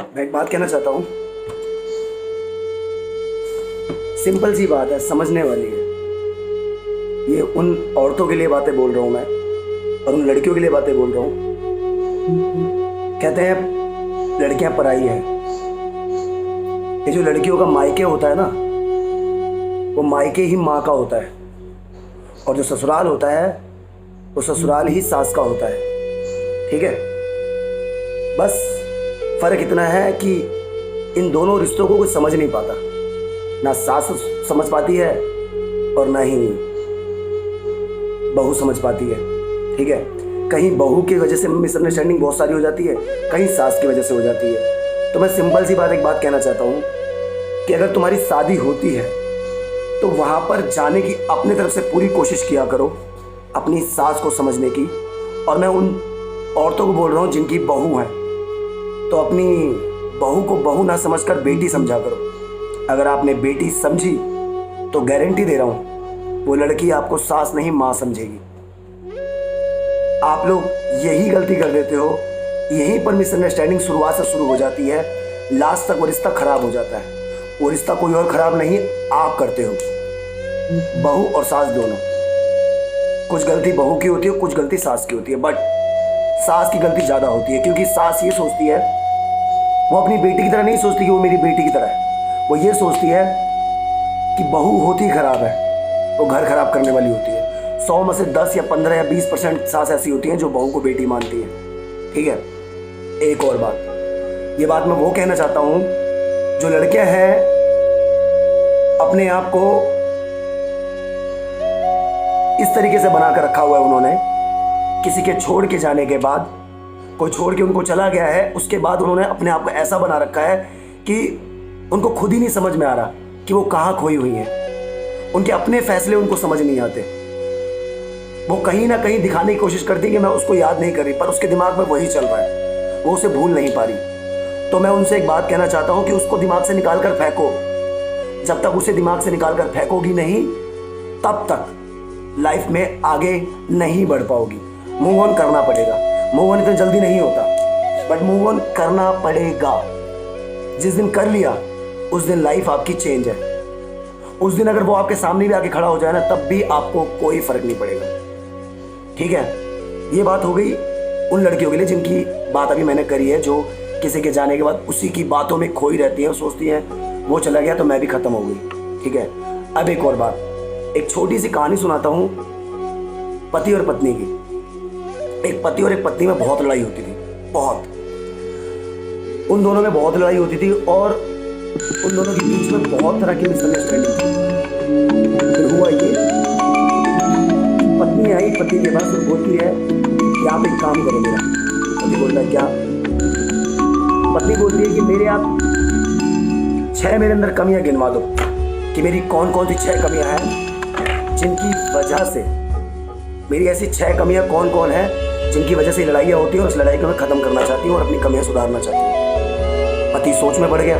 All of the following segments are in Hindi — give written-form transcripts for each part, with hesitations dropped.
मैं एक बात कहना चाहता हूँ। सिंपल सी बात है, समझने वाली है। ये उन औरतों के लिए बातें बोल रहा हूँ मैं, और उन लड़कियों के लिए बातें बोल रहा हूँ। कहते हैं लड़कियां पराई है। ये जो लड़कियों का मायके होता है ना, वो मायके ही माँ का होता है, और जो ससुराल होता है वो ससुराल ही सास का होता है। ठीक है, बस फर्क इतना है कि इन दोनों रिश्तों को कोई समझ नहीं पाता। ना सास समझ पाती है और ना ही बहू समझ पाती है। ठीक है, कहीं बहू की वजह से मिसअंडरस्टैंडिंग बहुत सारी हो जाती है, कहीं सास की वजह से हो जाती है। तो मैं सिंपल सी बात एक बात कहना चाहता हूँ कि अगर तुम्हारी शादी होती है तो वहाँ पर जाने की अपनी तरफ से पूरी कोशिश किया करो, अपनी सास को समझने की। और मैं उन औरतों को बोल रहा हूँ जिनकी बहू है, तो अपनी बहू को बहू ना समझकर बेटी समझा करो। अगर आपने बेटी समझी तो गारंटी दे रहा हूँ वो लड़की आपको सास नहीं माँ समझेगी। आप लोग यही गलती कर देते हो, यहीं पर मिसअंडरस्टैंडिंग शुरुआत से शुरू हो जाती है, लास्ट तक वो रिश्ता खराब हो जाता है। वो रिश्ता कोई और खराब नहीं, आप करते हो, बहू और सास दोनों। कुछ गलती बहू की होती है, कुछ गलती सास की होती है, बट सास की गलती ज़्यादा होती है, क्योंकि सास ये सोचती है, वो अपनी बेटी की तरह नहीं सोचती कि वो मेरी बेटी की तरह है। वो ये सोचती है कि बहू होती खराब है, वो घर खराब करने वाली होती है। 100 में से 10 या 15 या 20% सास ऐसी होती हैं जो बहू को बेटी मानती है। ठीक है, एक और बात, ये बात मैं वो कहना चाहता हूँ, जो लड़कियां हैं अपने आप को इस तरीके से बनाकर रखा हुआ है उन्होंने, किसी के छोड़ के जाने के बाद, कोई छोड़ के उनको चला गया है, उसके बाद उन्होंने अपने आप को ऐसा बना रखा है कि उनको खुद ही नहीं समझ में आ रहा कि वो कहाँ खोई हुई है। उनके अपने फैसले उनको समझ नहीं आते। वो कहीं ना कहीं दिखाने की कोशिश करती है कि मैं उसको याद नहीं कर रही, पर उसके दिमाग में वही चल रहा है, वो उसे भूल नहीं पा रही। तो मैं उनसे एक बात कहना चाहता हूँ कि उसको दिमाग से निकाल कर फेंको। जब तक उसे दिमाग से निकाल कर फेंकोगी नहीं, तब तक लाइफ में आगे नहीं बढ़ पाओगी। मूव ऑन करना पड़ेगा। मूव ऑन इतना जल्दी नहीं होता, बट मूव ऑन करना पड़ेगा। जिस दिन कर लिया उस दिन लाइफ आपकी चेंज है। उस दिन अगर वो आपके सामने भी आके खड़ा हो जाए ना, तब भी आपको कोई फर्क नहीं पड़ेगा। ठीक है, ये बात हो गई उन लड़कियों के लिए जिनकी बात अभी मैंने करी है, जो किसी के जाने के बाद उसी की बातों में खोई रहती है और सोचती हैं वो चला गया तो मैं भी खत्म हो गई। ठीक है, अब एक और बात, एक छोटी सी कहानी सुनाता हूँ पति और पत्नी की। एक पति और एक पत्नी में बहुत लड़ाई होती थी, बहुत। उन दोनों में बहुत लड़ाई होती थी और उन दोनों के बीच में बहुत तरह की मिसअंडरस्टैंडिंग थी। फिर हुआ ये, पत्नी आई पति के पास और बोलती है कि आप एक काम करो मेरा। पति बोलता है क्या? पत्नी बोलती है कि मेरे आप 6 मेरे अंदर कमियां गिनवा दो, कि मेरी कौन कौन सी 6 कमियां हैं जिनकी वजह से, मेरी ऐसी 6 कमियां कौन कौन है जिनकी वजह से लड़ाइयाँ होती हैं और उस लड़ाई को मैं ख़त्म करना चाहती हूँ और अपनी कमियां सुधारना चाहती हूँ। पति सोच में पड़ गया।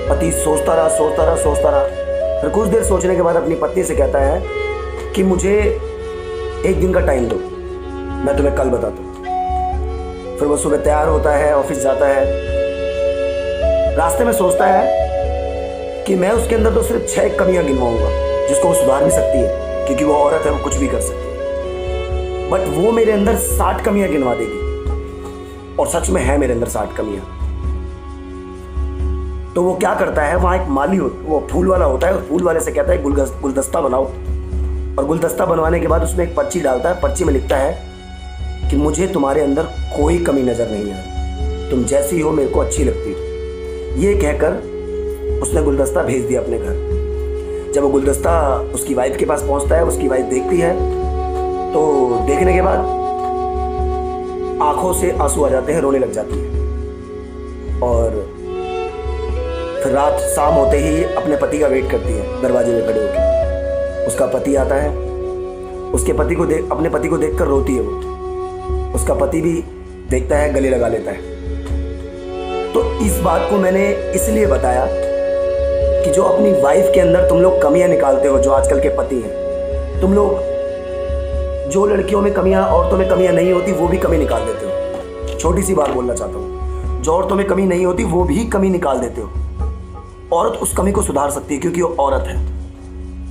पति सोचता रहा। फिर कुछ देर सोचने के बाद अपनी पत्नी से कहता है कि मुझे 1 दिन का टाइम दो, मैं तुम्हें कल बताता हूँ। फिर वो सुबह तैयार होता है, ऑफिस जाता है। रास्ते में सोचता है कि मैं उसके अंदर तो सिर्फ 6 कमियां गिनवाऊंगा जिसको वो सुधार भी सकती है, क्योंकि वो औरत है, वो कुछ भी कर सकती है। बट वो मेरे अंदर 60 कमियां गिनवा देगी, और सच में है मेरे अंदर 60 कमियां। तो वो क्या करता है, वहाँ एक माली वो फूल वाला होता है, फूल वाले से कहता है गुलदस्ता बनाओ। और गुलदस्ता बनवाने के बाद उसमें एक पर्ची डालता है। पर्ची में लिखता है कि मुझे तुम्हारे अंदर कोई कमी नज़र नहीं आ रही, तुम जैसी हो मेरे को अच्छी लगती हो। ये कहकर उसने गुलदस्ता भेज दिया अपने घर। जब वो गुलदस्ता उसकी वाइफ के पास पहुँचता है, उसकी वाइफ देखती है, तो देखने के बाद आंखों से आंसू आ जाते हैं, रोने लग जाती है। और फिर रात शाम होते ही अपने पति का वेट करती है दरवाजे में खड़े होकर। उसका पति आता है, उसके पति को अपने पति को देखकर रोती है वो। उसका पति भी देखता है, गले लगा लेता है। तो इस बात को मैंने इसलिए बताया कि जो अपनी वाइफ के अंदर तुम लोग कमियां निकालते हो, जो आजकल के पति हैं, तुम लोग जो लड़कियों में कमियां, औरतों में कमियां नहीं होती, वो भी कमी निकाल देते हो। छोटी सी बात बोलना चाहता हूँ, जो औरतों में कमी नहीं होती वो भी कमी निकाल देते हो। औरत उस कमी को सुधार सकती है क्योंकि वो औरत है,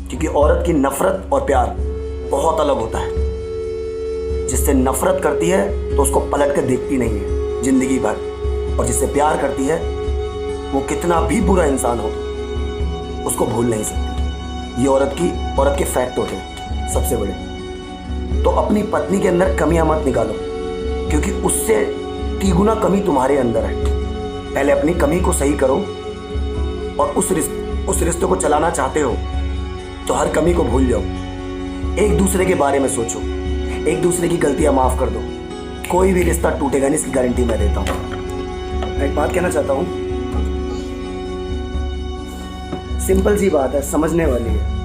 क्योंकि औरत की नफरत और प्यार बहुत अलग होता है। जिससे नफरत करती है तो उसको पलट कर देखती नहीं है जिंदगी भर, और जिससे प्यार करती है वो कितना भी बुरा इंसान हो उसको भूल नहीं सकती। ये औरत के फैक्ट होते हैं सबसे बड़े। तो अपनी पत्नी के अंदर कमियां मत निकालो, क्योंकि उससे तिगुना कमी तुम्हारे अंदर है। पहले अपनी कमी को सही करो, और उस रिश्ते को चलाना चाहते हो तो हर कमी को भूल जाओ। एक दूसरे के बारे में सोचो, एक दूसरे की गलतियां माफ कर दो। कोई भी रिश्ता टूटेगा नहीं, इसकी गारंटी मैं देता हूं। मैं एक बात कहना चाहता हूं, सिंपल सी बात है, समझने वाली है।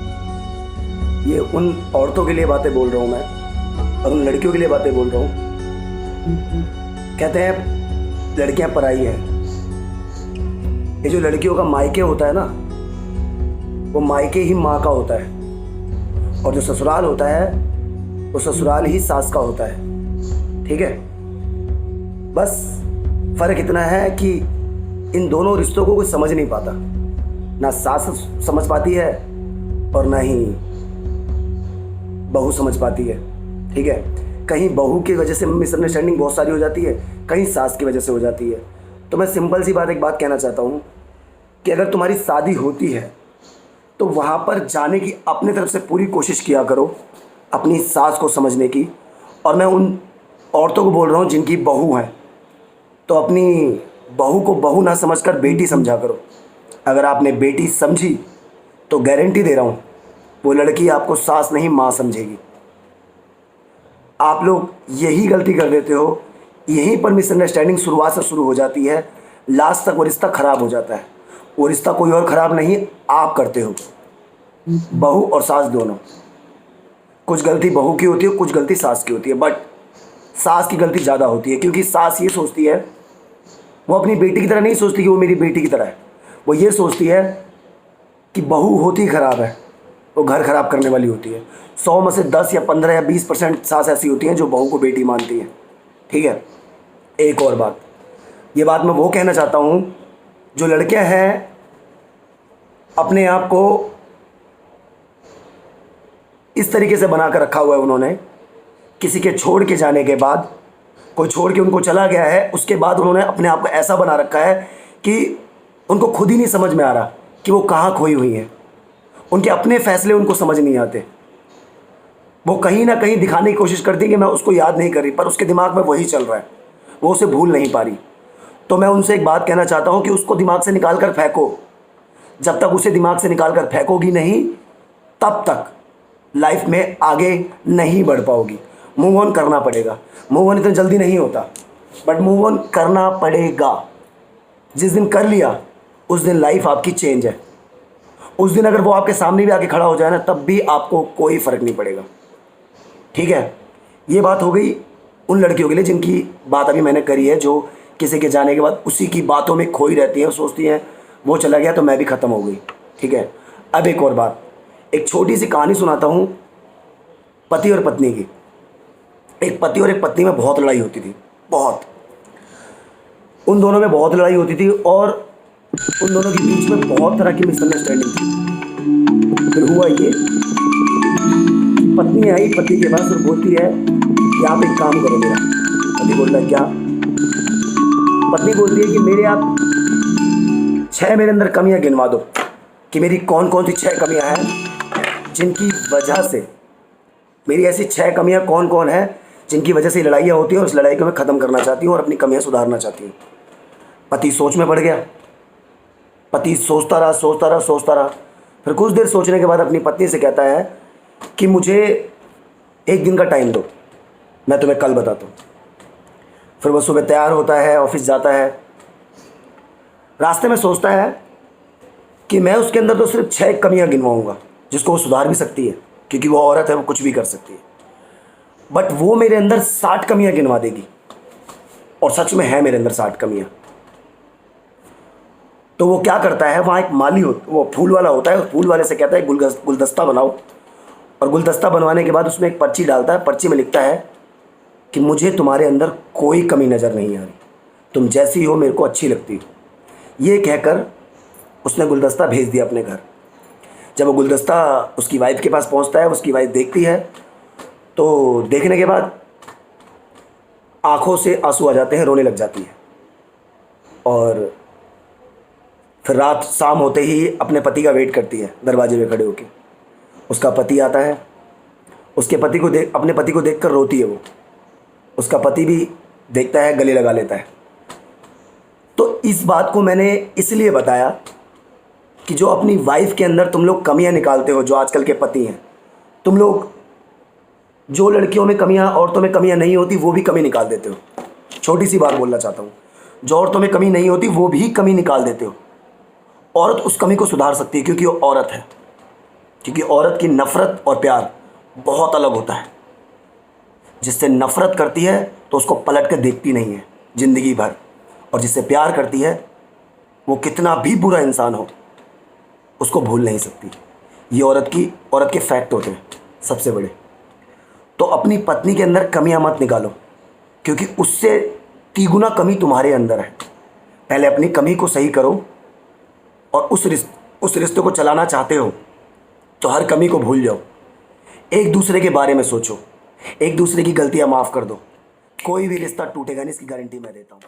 ये उन औरतों के लिए बातें बोल रहा हूं मैं, और उन लड़कियों के लिए बातें बोल रहा हूं। कहते हैं लड़कियां पराई हैं। ये जो लड़कियों का मायके होता है ना, वो मायके ही माँ का होता है, और जो ससुराल होता है वो ससुराल ही सास का होता है। ठीक है, बस फर्क इतना है कि इन दोनों रिश्तों को कोई समझ नहीं पाता। ना सास समझ पाती है और ना ही बहू समझ पाती है। ठीक है, कहीं बहू की वजह से मिसअंडरस्टैंडिंग बहुत सारी हो जाती है, कहीं सास की वजह से हो जाती है। तो मैं सिंपल सी बात एक बात कहना चाहता हूँ कि अगर तुम्हारी शादी होती है तो वहाँ पर जाने की अपने तरफ से पूरी कोशिश किया करो, अपनी सास को समझने की। और मैं उन औरतों को बोल रहा हूँ जिनकी बहू है, तो अपनी बहू को बहू ना समझकर बेटी समझा करो। अगर आपने बेटी समझी तो गारंटी दे रहा हूँ वो लड़की आपको सास नहीं माँ समझेगी। आप लोग यही गलती कर देते हो, यहीं पर मिसअंडरस्टैंडिंग शुरुआत से शुरू हो जाती है, लास्ट तक वो रिश्ता ख़राब हो जाता है। वो रिश्ता कोई और ख़राब नहीं, आप करते हो, बहू और सास दोनों। कुछ गलती बहू की होती है, कुछ गलती सास की होती है, बट सास की गलती ज़्यादा होती है, क्योंकि सास ये सोचती है, वो अपनी बेटी की तरह नहीं सोचती कि वो मेरी बेटी की तरह है। वो ये सोचती है कि बहू होती ख़राब है, वो घर ख़राब करने वाली होती है। 100 में से 10 या 15 या 20% सास ऐसी होती हैं जो बहू को बेटी मानती हैं। ठीक है, एक और बात, ये बात मैं वो कहना चाहता हूँ जो लड़कियां हैं अपने आप को इस तरीके से बना कर रखा हुआ है उन्होंने, किसी के छोड़ के जाने के बाद, कोई छोड़ के उनको चला गया है, उसके बाद उन्होंने अपने आप को ऐसा बना रखा है कि उनको खुद ही नहीं समझ में आ रहा कि वो कहाँ खोई हुई हैं। उनके अपने फैसले उनको समझ नहीं आते। वो कहीं ना कहीं दिखाने की कोशिश करती है कि मैं उसको याद नहीं कर रही, पर उसके दिमाग में वही चल रहा है, वो उसे भूल नहीं पा रही। तो मैं उनसे एक बात कहना चाहता हूँ कि उसको दिमाग से निकाल कर फेंको। जब तक उसे दिमाग से निकाल कर फेंकोगी नहीं, तब तक लाइफ में आगे नहीं बढ़ पाओगी। मूव ऑन करना पड़ेगा। मूव ऑन इतना जल्दी नहीं होता, बट मूव ऑन करना पड़ेगा। जिस दिन कर लिया उस दिन लाइफ आपकी चेंज है। उस दिन अगर वो आपके सामने भी आके खड़ा हो जाए ना, तब भी आपको कोई फ़र्क नहीं पड़ेगा। ठीक है, ये बात हो गई उन लड़कियों के लिए जिनकी बात अभी मैंने करी है, जो किसी के जाने के बाद उसी की बातों में खोई रहती हैं और सोचती हैं वो चला गया तो मैं भी ख़त्म हो गई। ठीक है, अब एक और बात, एक छोटी सी कहानी सुनाता हूँ पति और पत्नी की। एक पति और एक पत्नी में बहुत लड़ाई होती थी, बहुत। उन दोनों में बहुत लड़ाई होती थी और उन दोनों के बीच में बहुत तरह की मिसअंडरस्टैंडिंग थी। फिर हुआ ये, पत्नी आई पति के पास और बोलती है कि आप एक काम करो मेरा। पति बोलता है क्या? पत्नी बोलती है कि मेरे आप 6 मेरे अंदर कमियां गिनवा दो कि मेरी कौन कौन सी 6 कमियां हैं जिनकी वजह से, मेरी ऐसी 6 कमियां कौन कौन है जिनकी वजह से लड़ाइयाँ होती हैं और उस लड़ाई को मैं ख़त्म करना चाहती हूँ और अपनी कमियां सुधारना चाहती हूँ। पति सोच में पड़ गया। पति सोचता रहा। फिर कुछ देर सोचने के बाद अपनी पत्नी से कहता है कि मुझे एक दिन का टाइम दो, मैं तुम्हें कल बताता हूँ। फिर वह सुबह तैयार होता है, ऑफिस जाता है। रास्ते में सोचता है कि मैं उसके अंदर तो सिर्फ 6 कमियां गिनवाऊंगा जिसको वो सुधार भी सकती है, क्योंकि वो औरत है, वो कुछ भी कर सकती है। बट वो मेरे अंदर 60 कमियां गिनवा देगी, और सच में है मेरे अंदर 60 कमियां। तो वो क्या करता है, वहाँ एक माली वो फूल वाला होता है, उस फूल वाले से कहता है गुलदस्ता बनाओ, और गुलदस्ता बनवाने के बाद उसमें एक पर्ची डालता है। पर्ची में लिखता है कि मुझे तुम्हारे अंदर कोई कमी नज़र नहीं आ रही, तुम जैसी हो मेरे को अच्छी लगती हो। ये कहकर उसने गुलदस्ता भेज दिया अपने घर। जब वो गुलदस्ता उसकी वाइफ के पास पहुंचता है, उसकी वाइफ देखती है, तो देखने के बाद आंखों से आंसू आ जाते हैं, रोने लग जाती है। और फिर रात शाम होते ही अपने पति का वेट करती है दरवाजे पे खड़े होके। उसका पति आता है, उसके पति को देख अपने पति को देखकर रोती है वो। उसका पति भी देखता है, गले लगा लेता है। तो इस बात को मैंने इसलिए बताया कि जो अपनी वाइफ के अंदर तुम लोग कमियां निकालते हो, जो आजकल के पति हैं, तुम लोग जो लड़कियों में कमियां, औरतों में कमियां नहीं होती वो भी कमी निकाल देते हो। छोटी सी बात बोलना चाहता हूँ, जो औरतों में कमी नहीं होती वो भी कमी निकाल देते हो। औरत उस कमी को सुधार सकती है क्योंकि वो औरत है। क्योंकि औरत की नफ़रत और प्यार बहुत अलग होता है। जिससे नफ़रत करती है तो उसको पलट कर देखती नहीं है ज़िंदगी भर, और जिससे प्यार करती है वो कितना भी बुरा इंसान हो उसको भूल नहीं सकती। ये औरत के फैक्ट होते हैं सबसे बड़े। तो अपनी पत्नी के अंदर कमियां मत निकालो, क्योंकि उससे तिगुना कमी तुम्हारे अंदर है। पहले अपनी कमी को सही करो, और उस रिश्ते को चलाना चाहते हो तो हर कमी को भूल जाओ। एक दूसरे के बारे में सोचो, एक दूसरे की गलतियां माफ़ कर दो। कोई भी रिश्ता टूटेगा नहीं, इसकी गारंटी मैं देता हूँ।